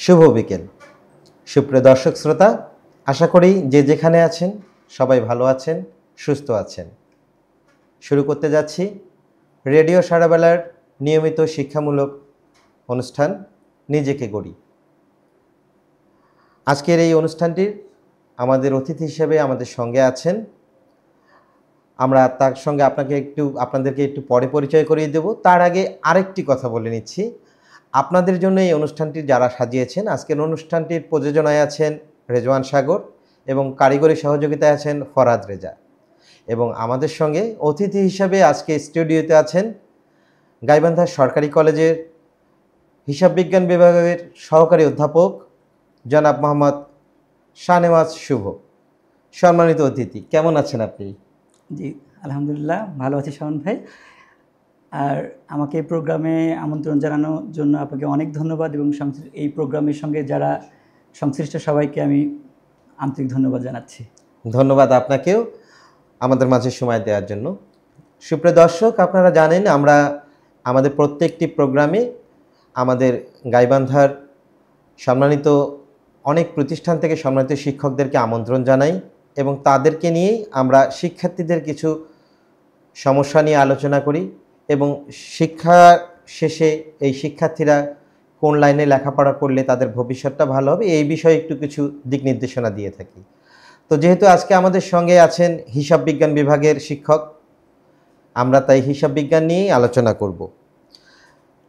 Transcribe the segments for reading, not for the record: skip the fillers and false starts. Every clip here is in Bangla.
শুভ বিকেল সুপ্রিয় দর্শক শ্রোতা, আশা করি যে যেখানে আছেন সবাই ভালো আছেন, সুস্থ আছেন। শুরু করতে যাচ্ছি রেডিও সারাবেলার নিয়মিত শিক্ষামূলক অনুষ্ঠান নিজেকে গড়ি। আজকের এই অনুষ্ঠানটির আমাদের অতিথি হিসেবে আমাদের সঙ্গে আছেন। আমরা তার সঙ্গে আপনাদেরকে একটু পরে পরিচয় করিয়ে দেব। তার আগে আরেকটি কথা বলে নিচ্ছি, আপনাদের জন্য এই অনুষ্ঠানটি যারা সাজিয়েছেন, আজকের অনুষ্ঠানটির প্রযোজনায় আছেন রেজওয়ান সাগর এবং কারিগরি সহযোগিতায় আছেন ফরাদ রেজা। এবং আমাদের সঙ্গে অতিথি হিসাবে আজকে স্টুডিওতে আছেন গাইবান্ধা সরকারি কলেজের হিসাব বিজ্ঞান বিভাগের সহকারী অধ্যাপক জনাব মোহাম্মদ শাহনেওয়াজ শুভ। সম্মানিত অতিথি, কেমন আছেন আপনি? জি আলহামদুলিল্লাহ, ভালো আছি শাওন ভাই। আর আমাকে এই প্রোগ্রামে আমন্ত্রণ জানানোর জন্য আপনাকে অনেক ধন্যবাদ এবং এই প্রোগ্রামের সঙ্গে যারা সংশ্লিষ্ট সবাইকে আমি আন্তরিক ধন্যবাদ জানাচ্ছি। ধন্যবাদ আপনাকেও আমাদের মাঝে সময় দেওয়ার জন্য। সুপ্রিয় দর্শক, আপনারা জানেন আমরা আমাদের প্রত্যেকটি প্রোগ্রামে আমাদের গাইবান্ধার সম্মানিত অনেক প্রতিষ্ঠান থেকে সম্মানিত শিক্ষকদেরকে আমন্ত্রণ জানাই এবং তাদেরকে নিয়েই আমরা শিক্ষার্থীদের কিছু সমস্যা নিয়ে আলোচনা করি এবং শিক্ষা শেষে এই শিক্ষার্থীরা কোন লাইনে লেখাপড়া করলে তাদের ভবিষ্যৎটা ভালো হবে এই বিষয়ে একটু কিছু দিক নির্দেশনা দিয়ে থাকি। তো যেহেতু আজকে আমাদের সঙ্গে আছেন হিসাব বিজ্ঞান বিভাগের শিক্ষক, আমরা তাই হিসাব বিজ্ঞান নিয়েই আলোচনা করব।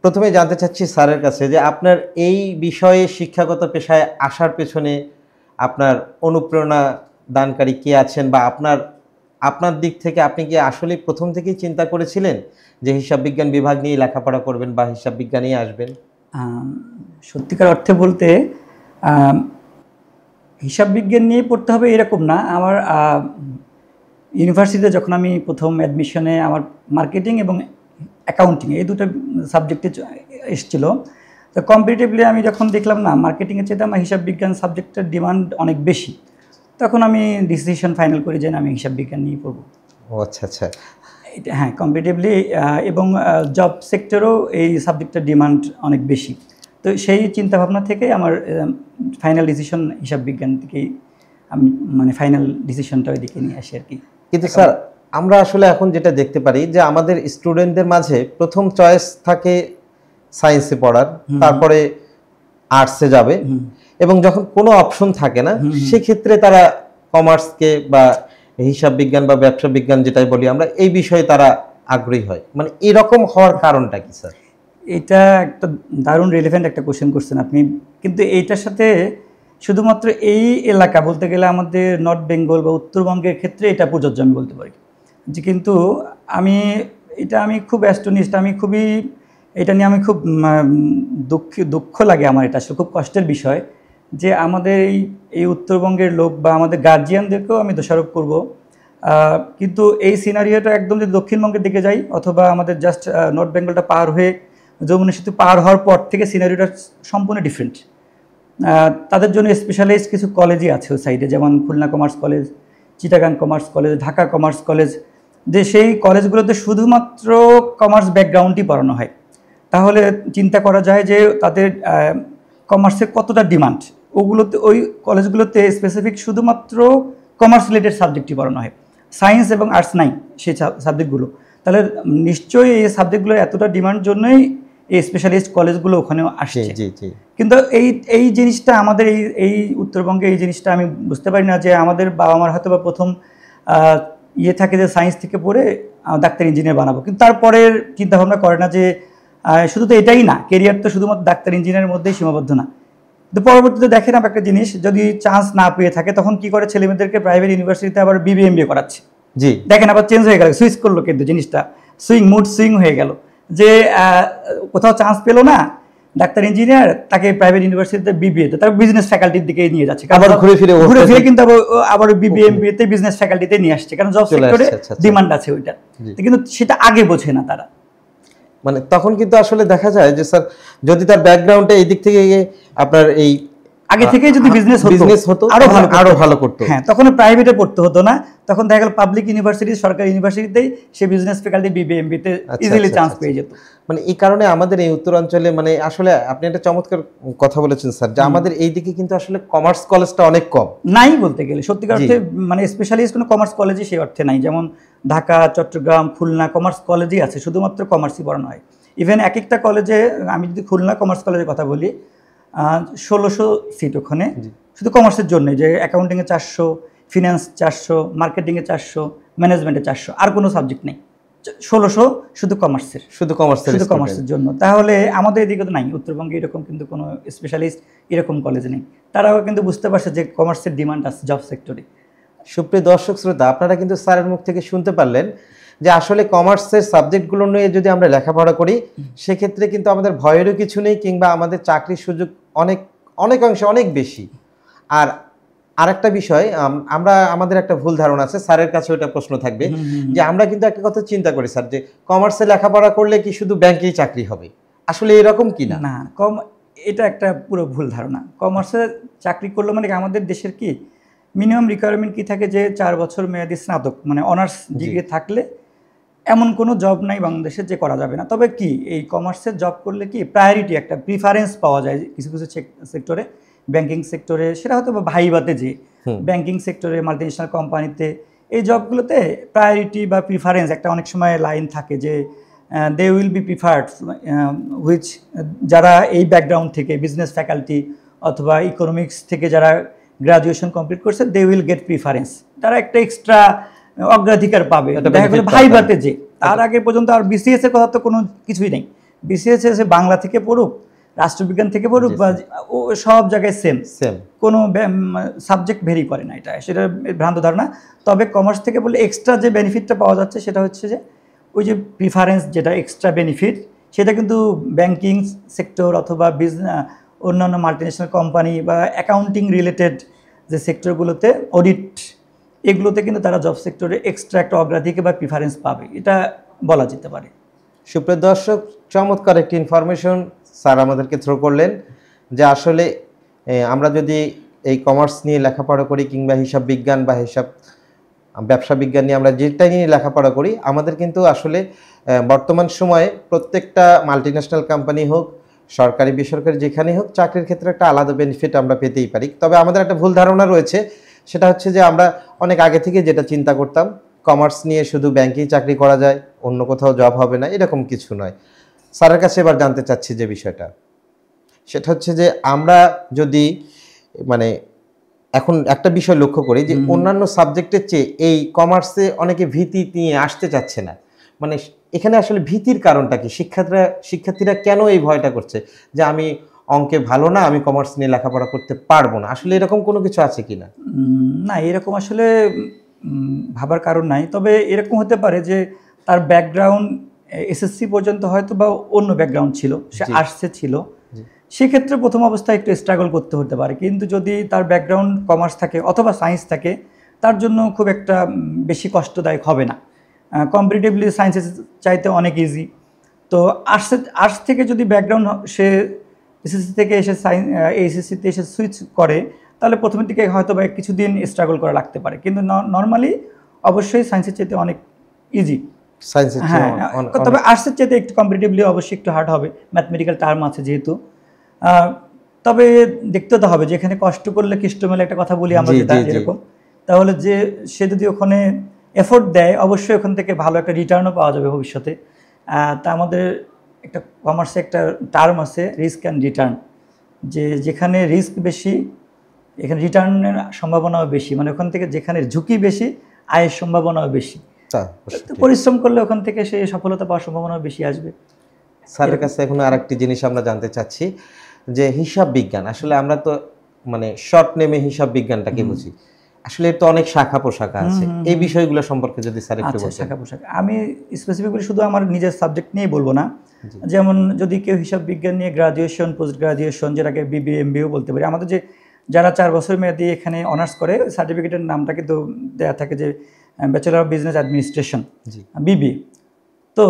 প্রথমে জানতে চাচ্ছি স্যারের কাছে যে আপনার এই বিষয়ে শিক্ষাগত পেশায় আসার পেছনে আপনার অনুপ্রেরণা দানকারী কে আছেন, বা আপনার দিক থেকে আপনি কি আসলে প্রথম থেকেই চিন্তা করেছিলেন যে হিসাব বিজ্ঞান বিভাগ নিয়ে লেখাপড়া করবেন বা হিসাব বিজ্ঞানে আসবেন? সত্যিকার অর্থে বলতে হিসাব বিজ্ঞান নিয়ে পড়তে হবে এরকম না। আমার ইউনিভার্সিটিতে যখন আমি প্রথম অ্যাডমিশনে আমার মার্কেটিং এবং অ্যাকাউন্টিং এই দুটো সাবজেক্টে এসেছিলো, তো কম্পিটিটিভলি আমি যখন দেখলাম না মার্কেটিংয়ের চেয়ে আমার হিসাব বিজ্ঞান সাবজেক্টের ডিমান্ড অনেক বেশি, তখন আমি ডিসিশন ফাইনাল করি যে আমি হিসাব বিজ্ঞান নিয়ে পড়বো। ও আচ্ছা আচ্ছা, হ্যাঁ কম্পিটিটিভলি এবং জব সেক্টরেও এই সাবজেক্টের ডিমান্ড অনেক বেশি। তো সেই চিন্তাভাবনা থেকে আমার ফাইনাল ডিসিশন হিসাব বিজ্ঞান থেকেই আমি ফাইনাল ডিসিশনটা ওই দিকে নিয়ে আসি আর কি। কিন্তু স্যার আমরা আসলে এখন যেটা দেখতে পারি যে আমাদের স্টুডেন্টদের মাঝে প্রথম চয়েস থাকে সায়েন্সে পড়ার, তারপরে আর্টসে যাবে, এবং যখন কোনো অপশন থাকে না সেক্ষেত্রে তারা কমার্সকে বা হিসাব বিজ্ঞান বা ব্যবসা বিজ্ঞান যেটাই বলি আমরা, এই বিষয়ে তারা আগ্রহী হয়। এরকম হওয়ার কারণটা কি স্যার? এটা একটা দারুণ রিলেভেন্ট একটা কোশ্চেন করছেন আপনি। কিন্তু এইটার সাথে শুধুমাত্র এই এলাকা বলতে গেলে আমাদের নর্থ বেঙ্গল বা উত্তরবঙ্গের ক্ষেত্রে এটা প্রযোজ্য আমি বলতে পারি। যে কিন্তু আমি খুব অ্যাস্টোনিস্ট, এটা নিয়ে আমি খুব দুঃখ লাগে আমার। এটা আসলে খুব কষ্টের বিষয় যে আমাদের এই উত্তরবঙ্গের লোক বা আমাদের গার্জিয়ানদেরকেও আমি দোষারোপ করব। কিন্তু এই সিনারিওটা একদম যদি দক্ষিণবঙ্গের দিকে যাই অথবা আমাদের জাস্ট নর্থ বেঙ্গলটা পার হয়ে যমুনা সেতু পার হওয়ার পর থেকে সিনারিওটা সম্পূর্ণ ডিফারেন্ট। তাদের জন্য স্পেশালাইজড কিছু কলেজই আছে ওই সাইডে, যেমন Khulna commerce college, Chittagong commerce college, Dhaka commerce college, যে সেই কলেজগুলোতে শুধুমাত্র কমার্স ব্যাকগ্রাউন্ডই পড়ানো হয়। তাহলে চিন্তা করা যায় যে তাদের কমার্সের কতটা ডিমান্ড। ওই কলেজগুলোতে স্পেসিফিক শুধুমাত্র কমার্স রিলেটেড সাবজেক্টই পড়ানো হয়, সায়েন্স এবং আর্টস নাই সেই সাবজেক্টগুলো। তাহলে নিশ্চয়ই এই সাবজেক্টগুলোর এতটা ডিমান্ড জন্যই এই স্পেশালিস্ট কলেজগুলো ওখানেও আসছে। কিন্তু এই জিনিসটা আমাদের এই উত্তরবঙ্গে এই জিনিসটা আমি বুঝতে পারি না যে আমাদের বাবা মার হয়তো বা প্রথম থাকে যে সায়েন্স থেকে পড়ে ডাক্তার ইঞ্জিনিয়ার বানাবো, কিন্তু তারপরের চিন্তাভাবনা করে না যে শুধু তো এটাই না, কেরিয়ার তো শুধুমাত্র ডাক্তার ইঞ্জিনিয়ারের মধ্যেই সীমাবদ্ধ না। তো পরবর্তীতে দেখেন একটা জিনিস, যদি চান্স না পেয়ে থাকে তখন কি করে ছেলেমেয়েদেরকে প্রাইভেট ইউনিভার্সিটিতে আবার BBA করাচ্ছে। জি দেখেন আবার চেঞ্জ হয়ে গেল, সুইচ করলো, কিন্তু জিনিসটা মুড সুইং হয়ে গেল যে কোথাও চান্স পেলো না ডাক্তার ইঞ্জিনিয়ার, তাকে প্রাইভেট ইউনিভার্সিটিতে BBA-তে, তার বিজনেস ফ্যাকাল্টির দিকে নিয়ে যাচ্ছে, আবার ঘুরে ফিরে কিন্তু আবার BBA-MBA-তে বিজনেস ফ্যাকাল্টিতে নিয়ে আসছে, কারণ জব সেক্টরে ডিমান্ড আছে ওইটা। কিন্তু সেটা আগে বোঝে না তারা। তখন কিন্তু আসলে দেখা যায় যে স্যার যদি তার ব্যাকগ্রাউন্ডে এই দিক থেকে আপনার এই আগে থেকে যদি বিজনেস হতো আরো ভালো করতো। হ্যাঁ, তখন প্রাইভেটে পড়তে হতো না, তখন দেখা গেল পাবলিক ইউনিভার্সিটি, সরকারি ইউনিভার্সিটিতেই সে বিজনেস ফ্যাকাল্টি বিবিএমবিতে ইজিলি চান্স পেয়ে যেত। মানে এই কারণে আমাদের এই উত্তরাঞ্চলে মানে আসলে আপনি একটা চমৎকার কথা বলেছেন স্যার, যে আমাদের এই দিকে কিন্তু আসলে কমার্স কলেজটা অনেক কম, নাই বলতে গেলে সত্যিকার অর্থে, মানে স্পেশালিস্ট কোনো কমার্স কলেজই সেই অর্থে নাই। যেমন ঢাকা, চট্টগ্রাম, খুলনা কমার্স কলেজই আছে, শুধুমাত্র কমার্সই পড়ানো হয়। ইভেন এক একটা কলেজে, আমি যদি খুলনা কমার্স কলেজের কথা বলি, 1600 সিট ওখানে শুধু কমার্সের জন্য, যে অ্যাকাউন্টিংয়ে 400, ফিনান্স 400, মার্কেটিংয়ে 400, ম্যানেজমেন্টে 400, আর কোনো সাবজেক্ট নেই। 1600 শুধু কমার্সের, শুধু কমার্সের জন্য। তাহলে আমাদের এদিকে তো নাই, উত্তরবঙ্গে এরকম কিন্তু কোনো স্পেশালিস্ট এরকম কলেজ নেই। তারাও কিন্তু বুঝতে পারছে যে কমার্সের ডিমান্ড আছে জব সেক্টরে। সুপ্রিয় দর্শক শ্রোতা, আপনারা কিন্তু স্যারের মুখ থেকে শুনতে পারলেন যে আসলে কমার্সের সাবজেক্টগুলো নিয়ে যদি আমরা লেখাপড়া করি সেক্ষেত্রে কিন্তু আমাদের ভয়েরও কিছু নেই, কিংবা আমাদের চাকরির সুযোগ অনেকাংশে অনেক বেশি। আর আরেকটা বিষয়, আমরা আমাদের একটা ভুল ধারণা আছে, স্যারের কাছে ওটা প্রশ্ন থাকবে, যে আমরা কিন্তু একটা কথা চিন্তা করি স্যার, যে কমার্সে লেখাপড়া করলে কি শুধু ব্যাংকেই চাকরি হবে, আসলে এরকম কি না? না, এটা একটা পুরো ভুল ধারণা। কমার্সে চাকরি করলে মানে আমাদের দেশের কি মিনিমাম রিকোয়ারমেন্ট কি থাকে, যে 4 বছর মেয়াদী স্নাতক মানে অনার্স ডিগ্রি থাকলে এমন কোনো জব নাই বাংলাদেশে যে করা যাবে না। তবে কি এই কমার্সের জব করলে কি প্রায়োরিটি, একটা প্রিফারেন্স পাওয়া যায় কিছু কিছু সেক্টরে, ব্যাংকিং সেক্টরে, সেটা হয়তো ভাইবাতে, যে ব্যাংকিং সেক্টরে, মাল্টিনেশনাল কোম্পানিতে, এই জবগুলোতে প্রায়োরিটি বা প্রিফারেন্স একটা অনেক সময় লাইন থাকে, যে they will be preferred which, যারা এই ব্যাকগ্রাউন্ড থেকে বিজনেস ফ্যাকাল্টি অথবা ইকোনমিক্স থেকে যারা গ্রাজুয়েশন কমপ্লিট করছে, দে উইল গেট প্রিফারেন্স, তারা একটা এক্সট্রা অগ্রাধিকার পাবে। দেখা গেল ভাইবাতে, যে তার আগে পর্যন্ত আর বিসিএস এর কথা তো কোনো কিছুই নেই। বিসিএস এ বাংলা থেকে পড়ুক, রাষ্ট্রবিজ্ঞান থেকে পড়ুক, বা সব জায়গায় সেম, কোনো সাবজেক্ট ভেরি করে না, এটা সেটা ভ্রান্ত ধারণা। তবে কমার্স থেকে বললে এক্সট্রা যে বেনিফিটটা পাওয়া যাচ্ছে সেটা হচ্ছে যে ওই যে প্রিফারেন্স, যেটা এক্সট্রা বেনিফিট, সেটা কিন্তু ব্যাংকিং সেক্টর অথবা অন্যান্য মাল্টিনেশনাল কোম্পানি বা অ্যাকাউন্টিং রিলেটেড যে সেক্টরগুলোতে, অডিট, এগুলোতে কিন্তু তারা জব সেক্টরে এক্সট্রা একটা অগ্রাধিকার বা প্রিফারেন্স পাবে, এটা বলা যেতে পারে। সুপ্রিয় দর্শক, চমৎকার একটি ইনফরমেশন স্যার আমাদেরকে থ্রো করলেন, যে আসলে আমরা যদি এই কমার্স নিয়ে লেখাপড়া করি, কিংবা হিসাব বিজ্ঞান বা ব্যবসা বিজ্ঞান নিয়ে আমরা যেটা নিয়ে লেখাপড়া করি, আমাদের কিন্তু আসলে বর্তমান সময়ে প্রত্যেকটা মাল্টিন্যাশনাল কোম্পানি হোক, সরকারি বেসরকারি যেখানেই হোক, চাকরির ক্ষেত্রে একটা আলাদা বেনিফিট আমরা পেতেই পারি। তবে আমাদের একটা ভুল ধারণা রয়েছে, সেটা হচ্ছে যে আমরা অনেক আগে থেকে যেটা চিন্তা করতাম, কমার্স নিয়ে শুধু ব্যাংকেই চাকরি করা যায়, অন্য কোথাও জব হবে না, এরকম কিছু নয়। স্যারের কাছে এবার জানতে চাচ্ছি যে বিষয়টা, সেটা হচ্ছে যে আমরা যদি মানে এখন একটা বিষয় লক্ষ্য করি, যে অন্যান্য সাবজেক্টের চেয়ে এই কমার্সে অনেকে ভীতি নিয়ে আসতে চাচ্ছে না। মানে এখানে আসলে ভীতির কারণটা কি? শিক্ষার্থীরা কেন এই ভয়টা করছে যে আমি অঙ্কে ভালো না, আমি কমার্স নিয়ে লেখাপড়া করতে পারবো না? আসলে এরকম কোনো কিছু আছে কি না? না, এরকম আসলে ভাবার কারণ নাই। তবে এরকম হতে পারে যে তার ব্যাকগ্রাউন্ড এসএসসি পর্যন্ত হয়তো বা অন্য ব্যাকগ্রাউন্ড ছিল, সে আর্টসে ছিল, সেক্ষেত্রে প্রথম অবস্থায় একটু স্ট্রাগল করতে হতে পারে। কিন্তু যদি তার ব্যাকগ্রাউন্ড কমার্স থাকে অথবা সায়েন্স থাকে, তার জন্য খুব একটা বেশি কষ্টদায়ক হবে না। কম্পারেটিভলি সায়েন্সের চাইতে অনেক ইজি। তো আর্টস থেকে যদি ব্যাকগ্রাউন্ড সে এসএসসি থেকে এসে এইচএসসিতে এসে সুইচ করে, তাহলে প্রথমের দিকে হয়তো বা কিছুদিন স্ট্রাগল করা লাগতে পারে, কিন্তু নর্মালি অবশ্যই সায়েন্সের চাইতে অনেক ইজি। হ্যাঁ, তবে আর্টসের চাইতে একটু কম্পারেটিভলি অবশ্যই একটু হার্ড হবে, ম্যাথমেটিক্যাল টার্ম আছে যেহেতু। তবে দেখতে তো হবে, যেখানে কষ্ট করলে কৃষ্ট মেলে একটা কথা বলি আমরা, যেটা এরকম, তাহলে যে সে যদি ওখানে এফোর্ট দেয়, অবশ্যই ওখান থেকে ভালো একটা রিটার্নও পাওয়া যাবে ভবিষ্যতে। তা আমাদের একটা কমার্সে একটা টার্ম আছে, রিস্ক অ্যান্ড রিটার্ন, যে যেখানে রিস্ক বেশি এখানে রিটার্নের সম্ভাবনাও বেশি, মানে ওখান থেকে যেখানে ঝুঁকি বেশি আয়ের সম্ভাবনাও বেশি। পরিশ্রম করলে ওখান থেকে সে সফলতা পাওয়ার সম্ভাবনাও বেশি আসবে। স্যারের কাছে এখন আরেকটি জিনিস আমরা জানতে চাচ্ছি, যে হিসাব বিজ্ঞান, আসলে আমরা তো মানে শর্ট নেমে হিসাব বিজ্ঞানটাকে বুঝি, আসলে তো অনেক শাখা পোশাখা আছে, এই বিষয়গুলো সম্পর্কে যদি স্যার একটু বলতেন। শাখা পোশাখা আমি স্পেসিফিক্যালি শুধু আমার নিজের সাবজেক্ট নিয়ে বলবো না, যেমন যদি কেউ হিসাব বিজ্ঞান নিয়ে গ্রাজুয়েশন, পোস্ট গ্রাজুয়েশন, যেটাকে বিবিএ এমবিএও বলতে পারি, আমাদের যে যারা 4 বছর মেয়াদি এখানে অনার্স করে, সার্টিফিকেটের নামটা কিন্তু দেওয়া থাকে যে bachelor of business administration, BBA. তো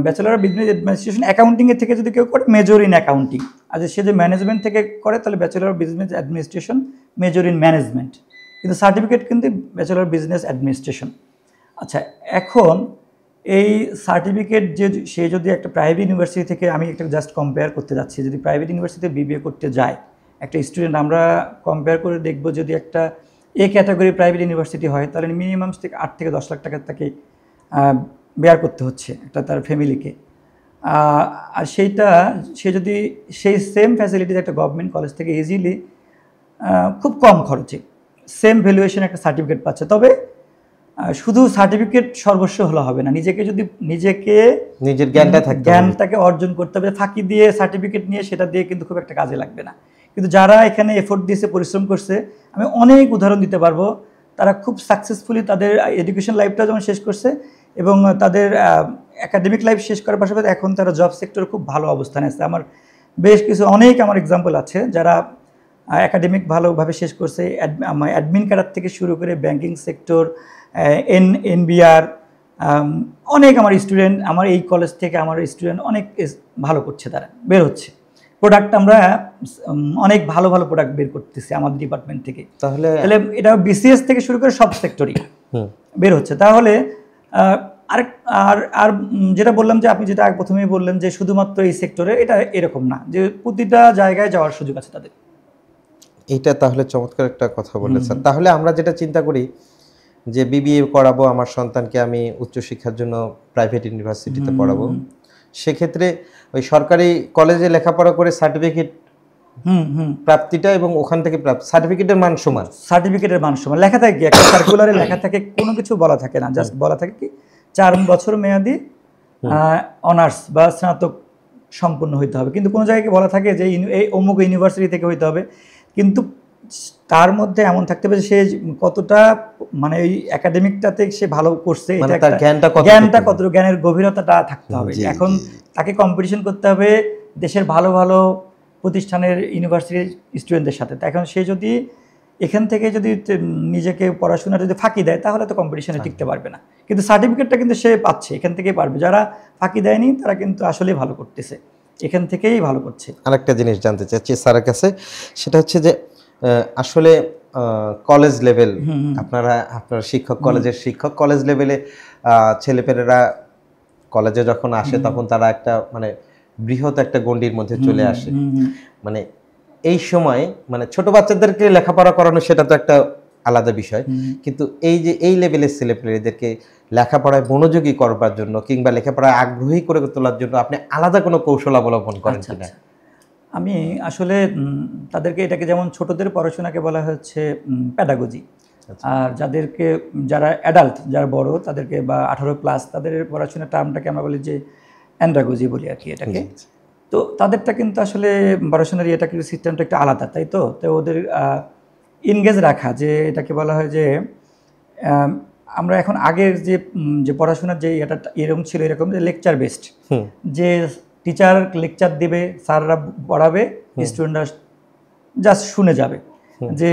ব্যাচেলর অফ বিজনেস অ্যাডমিনিস্ট্রেশন অ্যাকাউন্টিংয়ের থেকে যদি কেউ করে, মেজর ইন অ্যাকাউন্টিং। আর সে যে ম্যানেজমেন্ট থেকে করে, তাহলে bachelor of business administration major in management. কিন্তু সার্টিফিকেট কিন্তু ব্যাচেলর বিজনেস অ্যাডমিনিস্ট্রেশন। আচ্ছা, এখন এই সার্টিফিকেট যে সে যদি একটা প্রাইভেট ইউনিভার্সিটি থেকে, আমি একটা জাস্ট কম্পেয়ার করতে যাচ্ছি, যদি প্রাইভেট ইউনিভার্সিটিতে বিবিএ করতে যায় একটা স্টুডেন্ট, আমরা কম্পেয়ার করে দেখব যদি একটা এ ক্যাটাগরি প্রাইভেট ইউনিভার্সিটি হয় তাহলে মিনিমাম থেকে 8 থেকে 10 লাখ টাকা তাকে বেয়ার করতে হচ্ছে একটা তার ফ্যামিলিকে। আর সেইটা সে যদি সেই সেম ফ্যাসিলিটিস একটা গভর্নমেন্ট কলেজ থেকে ইজিলি খুব কম খরচে সেম ভ্যালুয়েশন একটা সার্টিফিকেট পাচ্ছে। তবে শুধু সার্টিফিকেট সর্বস্ব হলে হবে না, নিজের জ্ঞানটাকে অর্জন করতে হবে। ফাঁকি দিয়ে সার্টিফিকেট নিয়ে সেটা দিয়ে কিন্তু খুব একটা কাজে লাগবে না। কিন্তু যারা এখানে এফোর্ট দিয়েছে, পরিশ্রম করছে, আমি অনেক উদাহরণ দিতে পারবো, তারা খুব সাকসেসফুলি তাদের এডুকেশন লাইফটা যেমন শেষ করছে এবং তাদের একাডেমিক লাইফ শেষ করার পাশাপাশি এখন তারা জব সেক্টরে খুব ভালো অবস্থানে আছে। আমার বেশ কিছু আমার এক্সাম্পল আছে যারা একাডেমিক ভালোভাবে শেষ করছে, অ্যাডমিন ক্যাডার থেকে শুরু করে ব্যাংকিং সেক্টর, এনবিআর, অনেক আমার স্টুডেন্ট, আমার এই কলেজ থেকে আমার স্টুডেন্ট অনেক ভালো করছে, তারা বের হচ্ছে। প্রোডাক্ট আমরা অনেক ভালো ভালো প্রোডাক্ট বের করতেছি আমাদের ডিপার্টমেন্ট থেকে। তাহলে এটা বিসিএস থেকে শুরু করে সব সেক্টরই বের হচ্ছে। তাহলে আর যেটা বললাম যে আপনি যেটা প্রথমেই বললেন যে শুধুমাত্র এই সেক্টরে, এটা এরকম না, যে প্রতিটা জায়গায় যাওয়ার সুযোগ আছে তাদের। এটা তাহলে চমৎকার একটা কথা বলেছেন। তাহলে আমরা যেটা চিন্তা করি যে বিবিএ করাবো আমার সন্তানকে, আমি উচ্চশিক্ষার জন্য প্রাইভেট ইউনিভার্সিটিতে পড়াবো, সেক্ষেত্রে ওই সরকারি কলেজে লেখাপড়া করে সার্টিফিকেট প্রাপ্তিটা এবং ওখান থেকে সার্টিফিকেটের মান সমান, লেখা থাকে কি একটা সার্কুলারে লেখা থাকে, কোনো কিছু বলা থাকে না, জাস্ট বলা থাকে কি 4 বছর মেয়াদি অনার্স বা স্নাতক সম্পূর্ণ হইতে হবে। কিন্তু কোনো জায়গায় বলা থাকে যে এই অমুক ইউনিভার্সিটি থেকে হইতে হবে, কিন্তু তার মধ্যে এমন থাকতে হবে সে কতটা মানে এই একাডেমিকটাতে সে ভালো করছে, জ্ঞানটা কত, জ্ঞানের গভীরতাটা থাকতে হবে। এখন তাকে কম্পিটিশন করতে হবে দেশের ভালো ভালো প্রতিষ্ঠানের ইউনিভার্সিটির স্টুডেন্টদের সাথে। এখন সে যদি এখান থেকে যদি নিজেকে পড়াশোনা যদি ফাঁকি দেয় তাহলে তো কম্পিটিশনে টিকতে পারবে না। কিন্তু সার্টিফিকেটটা কিন্তু সে পাচ্ছে, এখান থেকেই পারবে। যারা ফাঁকি দেয়নি তারা কিন্তু আসলেই ভালো করতেছে, এখান থেকেই ভালো করছে। আরেকটা জিনিস জানতে চাচ্ছি স্যারের কাছে, সেটা হচ্ছে যে আসলে কলেজ লেভেল, আপনার শিক্ষক, কলেজের শিক্ষক, কলেজ লেভেলে ছেলেপেলেরা কলেজে যখন আসে তখন তারা একটা মানে বৃহৎ একটা গণ্ডির মধ্যে চলে আসে। মানে এই সময় মানে ছোট বাচ্চাদেরকে লেখাপড়া করানো সেটা তো একটা আলাদা বিষয়, কিন্তু এই যে এই লেভেলের ছেলেপেলেদেরকে লেখাপড়ায় মনোযোগী করবার জন্য কিংবা লেখাপড়ায় আগ্রহী করে তোলার জন্য আপনি আলাদা কোনো কৌশল অবলম্বন করেন কিনা? আমি আসলে তাদেরকে এটাকে, যেমন ছোটদের পড়াশোনাকে বলা হচ্ছে প্যাডাগজি, আর যারা অ্যাডাল্ট, যারা বড় তাদেরকে বা 18+ তাদের পড়াশোনার টার্মটাকে আমরা বলি যে অ্যান্ড্রাগজি বলি আর কি এটাকে। তো তাদেরটা কিন্তু আসলে পড়াশোনার এটা কিন্তু সিস্টেমটা একটু আলাদা, তাই তো ওদের এনগেজ রাখা, যে এটাকে বলা হয় যে আমরা এখন আগের যে পড়াশোনার যে এটা এরকম ছিল, এরকম যে লেকচার বেসড, যে টিচার লেকচার দিবে, স্যাররা পড়াবে, স্টুডেন্টরা জাস্ট শুনে যাবে, যে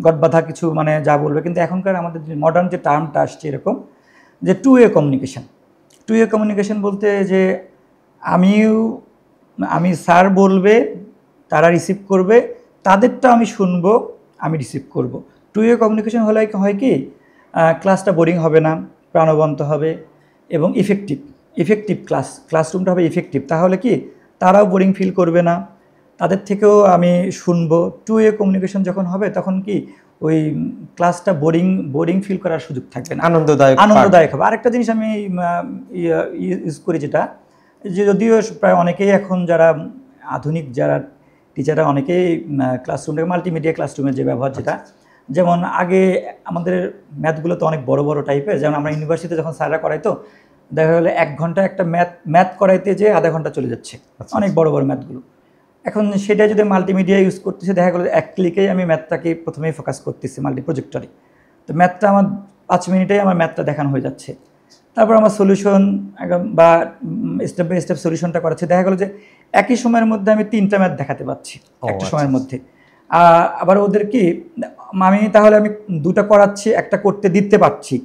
গটবাধা কিছু মানে যা বলবে। কিন্তু এখনকার আমাদের মডার্ন যে টার্মটা আসছে এরকম যে টু ওয়ে কমিউনিকেশন বলতে যে আমি স্যার বলবে, তারা রিসিভ করবে, তাদেরটা আমি শুনবো, আমি রিসিভ করব। টু ওয়ে কমিউনিকেশন হলে হয় কি ক্লাসটা বোরিং হবে না, প্রাণবন্ত হবে এবং ইফেক্টিভ ক্লাসরুমটা হবে ইফেক্টিভ। তাহলে কি তারাও বোরিং ফিল করবে না, তাদের থেকেও আমি শুনবো। টু ওয়ে কমিউনিকেশন যখন হবে তখন কি ওই ক্লাসটা বোরিং ফিল করার সুযোগ থাকবে না, আনন্দদায়ক হবে। আরেকটা জিনিস আমি ইউজ করি, যেটা যে যদিও প্রায় অনেকেই এখন যারা আধুনিক যারা টিচাররা অনেকেই ক্লাসরুমটাকে মাল্টিমিডিয়া ক্লাসরুমের যে ব্যবহার, যেটা যেমন আগে আমাদের ম্যাথগুলো তো অনেক বড় বড় টাইপের, যেমন আমরা ইউনিভার্সিটিতে যখন স্যাররা করাইতো দেখা গেলো 1 ঘন্টা একটা ম্যাথ করাইতে যে আধা ঘন্টা চলে যাচ্ছে, অনেক বড় বড় ম্যাথগুলো। এখন সেটা যদি মাল্টিমিডিয়া ইউজ করতেছে, দেখা গেলো 1 ক্লিকেই আমি ম্যাথটাকে প্রথমেই ফোকাস করতেছি প্রজেক্টরে, তো ম্যাথটা আমার 5 মিনিটেই আমার ম্যাথটা দেখানো হয়ে যাচ্ছে। তারপর আমার সলিউশন বা স্টেপ বাই স্টেপ সলিউশনটা করাচ্ছি, দেখা গেলো যে একই সময়ের মধ্যে আমি 3টা ম্যাথ দেখাতে পারছি একটা সময়ের মধ্যে। আবার ওদের কি তাহলে আমি 2টা করাচ্ছি, একটা করতে দিতে পারছি,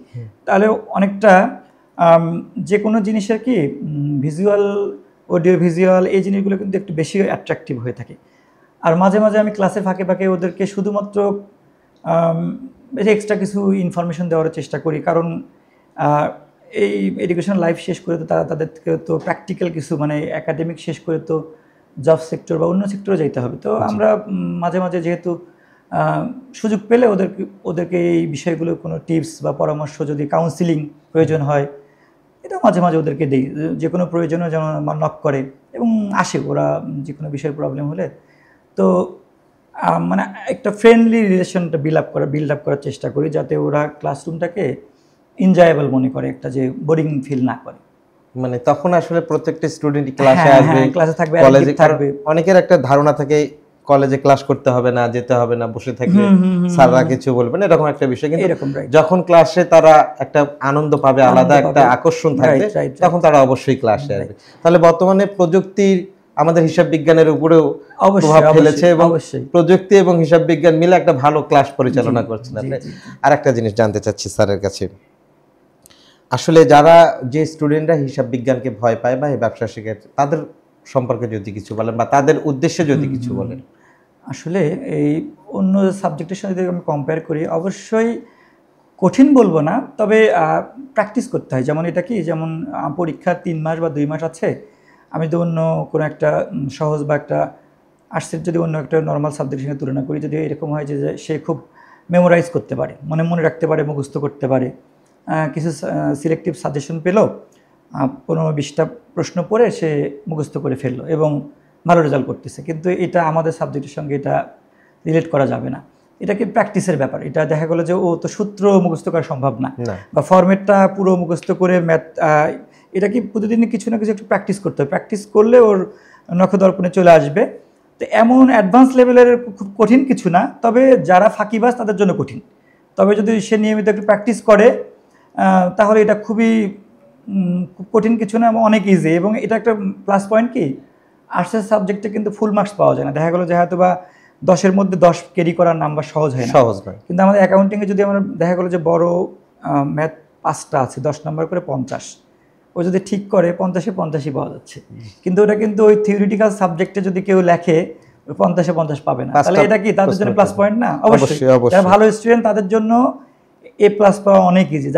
তাহলে অনেকটা যে কোনো জিনিসের কি ভিজুয়াল, অডিও ভিজুয়াল এই জিনিসগুলো কিন্তু একটু বেশি অ্যাট্রাকটিভ হয়ে থাকে। আর মাঝে মাঝে আমি ক্লাসের ফাঁকে ফাঁকে ওদেরকে শুধুমাত্র এক্সট্রা কিছু ইনফরমেশন দেওয়ার চেষ্টা করি, কারণ এই এডুকেশন লাইফ শেষ করে তো তাদেরকে তো প্র্যাকটিক্যাল কিছু মানে একাডেমিক শেষ করে তো জব সেক্টর বা অন্য সেক্টরে যাইতে হবে। তো আমরা মাঝে মাঝে যেহেতু সুযোগ পেলে ওদেরকে এই বিষয়গুলো কোনো টিপস বা পরামর্শ, যদি কাউন্সিলিং প্রয়োজন হয়, এটা মাঝে মাঝে ওদেরকে দিই। যে কোনো প্রয়োজনে যেন নক করে এবং আসে ওরা যে কোনো বিষয়ের প্রবলেম হলে। তো মানে একটা ফ্রেন্ডলি রিলেশনটা বিল্ড আপ করার চেষ্টা করি, যাতে ওরা ক্লাসরুমটাকে এনজয়েবল মনে করে, একটা যে বোরিং ফিল না করে। মানে তখন আসলে প্রত্যেকটা স্টুডেন্ট ক্লাসে আসবে, ক্লাসে থাকবে, কলেজে থাকবে। অনেকের একটা ধারণা থাকে কলেজে ক্লাস করতে হবে না, যেতে হবে না, বসে থাকলে স্যাররা কিছু বলবেন, এরকম একটা বিষয়। কিন্তু যখন ক্লাসে তারা একটা আনন্দ পাবে, আলাদা একটা আকর্ষণ থাকবে, তখন তারা অবশ্যই ক্লাসে আসবে। তাহলে বর্তমানে প্রযুক্তির আমাদের হিসাব বিজ্ঞানের উপরেও প্রভাব ফেলেছে, এবং প্রযুক্তি এবং হিসাব বিজ্ঞান মিলে একটা ভালো ক্লাস পরিচালনা করছেন আপনি। আর একটা জিনিস জানতে চাচ্ছি স্যারের কাছে, আসলে যারা যে স্টুডেন্টরা হিসাব বিজ্ঞানকে ভয় পায় বা এই ব্যবসা শেখে, তাদের সম্পর্কে যদি কিছু বলেন বা তাদের উদ্দেশ্যে যদি কিছু বলেন। আসলে এই অন্য সাবজেক্টের সাথে যদি আমি কম্পেয়ার করি, অবশ্যই কঠিন বলবো না, তবে প্র্যাকটিস করতে হয়। যেমন এটা কি, যেমন পরীক্ষা 3 মাস বা 2 মাস আছে, আমি তো অন্য কোনো একটা সহজ বা একটা আর্টসের যদি অন্য একটা নর্মাল সাবজেক্টের সঙ্গে তুলনা করি, যদি এরকম হয় যে সে খুব মেমোরাইজ করতে পারে, মনে রাখতে পারে, মুখস্থ করতে পারে, কিছু সিলেক্টিভ সাজেশন পেল, 15-20টা প্রশ্ন পড়ে সে মুখস্থ করে ফেললো এবং ভালো রেজাল্ট করতেছে, কিন্তু এটা আমাদের সাবজেক্টের সঙ্গে এটা রিলেট করা যাবে না। এটা কি প্র্যাকটিসের ব্যাপার। এটা দেখা গেলো যে ও তো সূত্র মুখস্থ করা সম্ভব না, বা ফরম্যাটটা পুরো মুখস্থ করে ম্যাথ, এটা কি প্রতিদিন কিছু না কিছু একটু প্র্যাকটিস করতে হবে। প্র্যাকটিস করলে ওর নখদর্পণে চলে আসবে। তো এমন অ্যাডভান্স লেভেলের খুব কঠিন কিছু না, তবে যারা ফাঁকিবাজ তাদের জন্য কঠিন। তবে যদি সে নিয়মিত একটু প্র্যাকটিস করে, তাহলে এটা খুবই কঠিন কিছু না, অনেক ইজি। এবং এটা একটা প্লাস পয়েন্ট কি, আর্টসের সাবজেক্টে কিন্তু ফুল মার্কস পাওয়া যায় না। দেখা গেলো যে হয়তো বা 10-এর মধ্যে 10 ক্যারি করার নাম্বার সহজ হয় না, সহজ নয়। কিন্তু আমাদের অ্যাকাউন্টিংয়ে যদি আমরা দেখা গেলো যে বড় ম্যাথ 5টা আছে, 10 নাম্বার করে 50, ও যদি ঠিক করে 50-এ 50ই পাওয়া যাচ্ছে। কিন্তু ওটা কিন্তু ওই থিওরিটিক্যাল সাবজেক্টে যদি কেউ লেখে 50-এ 50 পাবে না। তাহলে এটা কি তাদের জন্য প্লাস পয়েন্ট না? অবশ্যই যারা ভালো স্টুডেন্ট তাদের জন্য A+ পাওয়া অনেক ইজি।